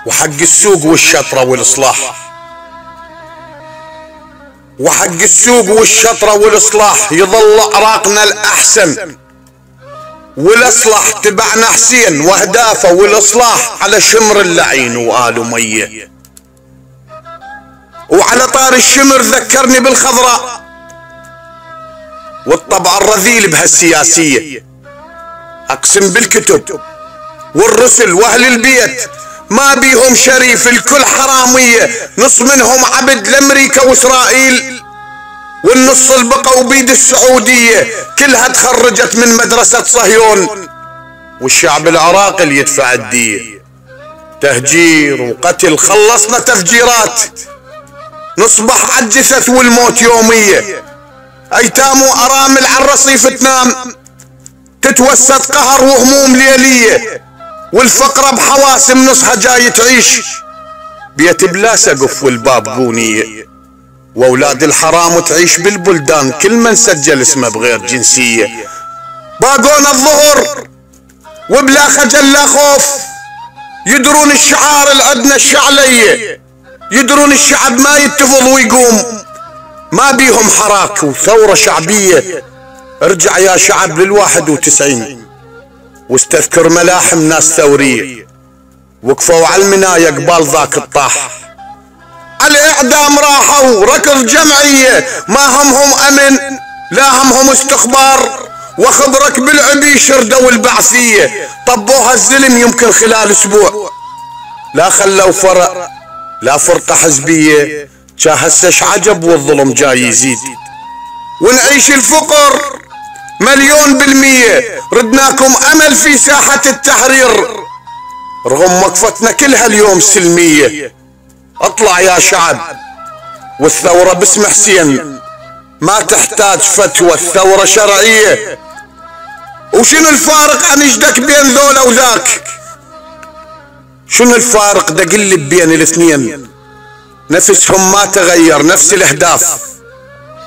وحق السوق والشطرة والإصلاح، وحق السوق والشطرة والإصلاح يظل عراقنا الأحسن، والإصلاح تبعنا حسين وأهدافه والإصلاح على شمر اللعين وآل أمية. وعلى طار الشمر ذكرني بالخضراء والطبع الرذيل بهالسياسية، أقسم بالكتب والرسل وأهل البيت ما بيهم شريف، الكل حرامية، نص منهم عبد لأمريكا وإسرائيل، والنص البقوا بيد السعودية، كلها تخرجت من مدرسة صهيون، والشعب العراقي اللي يدفع الدية. تهجير وقتل، خلصنا تفجيرات، نصبح عالجثث والموت يومية، أيتام وأرامل على الرصيف تنام، تتوسط قهر وهموم ليلية، والفقرة بحواسم نصها جاي تعيش، بيت بلا سقف والباب قونية، واولاد الحرام تعيش بالبلدان كل من سجل اسمه بغير جنسية. باقون الظهر وبلا خجل لا خوف، يدرون الشعار الأدنى الشعلية، يدرون الشعب ما يتفض ويقوم، ما بيهم حراك وثورة شعبية. ارجع يا شعب لل91 واستذكر ملاحم ناس ثورية، وقفوا على المناية قبال ذاك الطاح، الإعدام راحوا ركض جمعية، ما همهم أمن لا همهم استخبار، وخبرك بالعبي شردوا البعثية، طبوها الزلم يمكن خلال أسبوع، لا خلوا فرق لا فرقة حزبية، هسه عجب والظلم جاي يزيد، ونعيش الفقر 1,000,000%، ردناكم أمل في ساحة التحرير رغم وقفتنا كلها اليوم سلمية. اطلع يا شعب والثورة باسم حسين ما تحتاج فتوى، الثورة شرعية. وشنو الفارق انجدك بين ذولا وذاك؟ شنو الفارق دقلب بين الاثنين؟ نفسهم ما تغير، نفس الاهداف،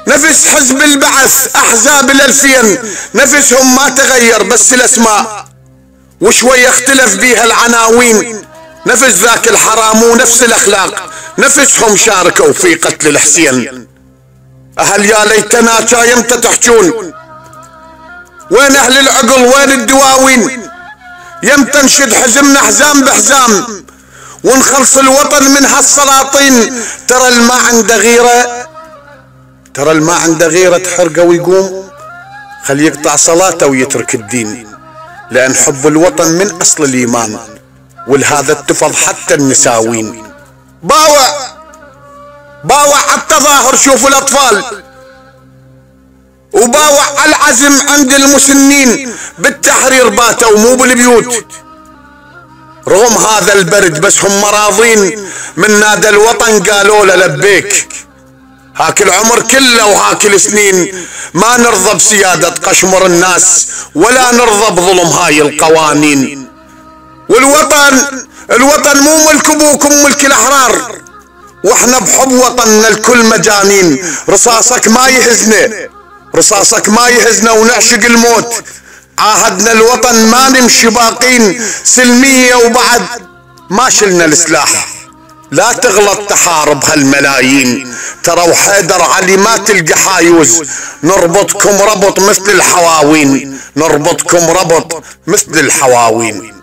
نفس حزب البعث احزاب ال2000 نفسهم ما تغير، بس الاسماء وشوي اختلف بيها العناوين، نفس ذاك الحرام ونفس الاخلاق، نفسهم شاركوا في قتل الحسين. اهل يا ليتنا يمتى تحجون؟ وين اهل العقل؟ وين الدواوين؟ يمتى نشد حزمنا حزام بحزام ونخلص الوطن من هالسلاطين؟ ترى الماء عنده غيره، ترى الماء عنده غيره تحرقه ويقوم، خلي يقطع صلاته ويترك الدين، لان حب الوطن من اصل الايمان، ولهذا اتفض حتى النساوين. باوع على التظاهر، شوفوا الاطفال، وباوع على العزم عند المسنين بالتحرير، باتوا مو بالبيوت رغم هذا البرد، بس هم مراضين من نادى الوطن قالوا له لبيك، هاك العمر كله وهاك السنين ما نرضى بسيادة قشمر الناس، ولا نرضى بظلم هاي القوانين. والوطن مو ملك ابوكم، ملك الاحرار، واحنا بحب وطننا الكل مجانين. رصاصك ما يهزنا، رصاصك ما يهزنا، ونعشق الموت، عاهدنا الوطن ما نمشي باقين سلمية، وبعد ما شلنا السلاح. لا تغلط تحارب هالملايين، ترى وحيدر علي ما تلقى حايوز، نربطكم ربط مثل الحواوين، نربطكم ربط مثل الحواوين.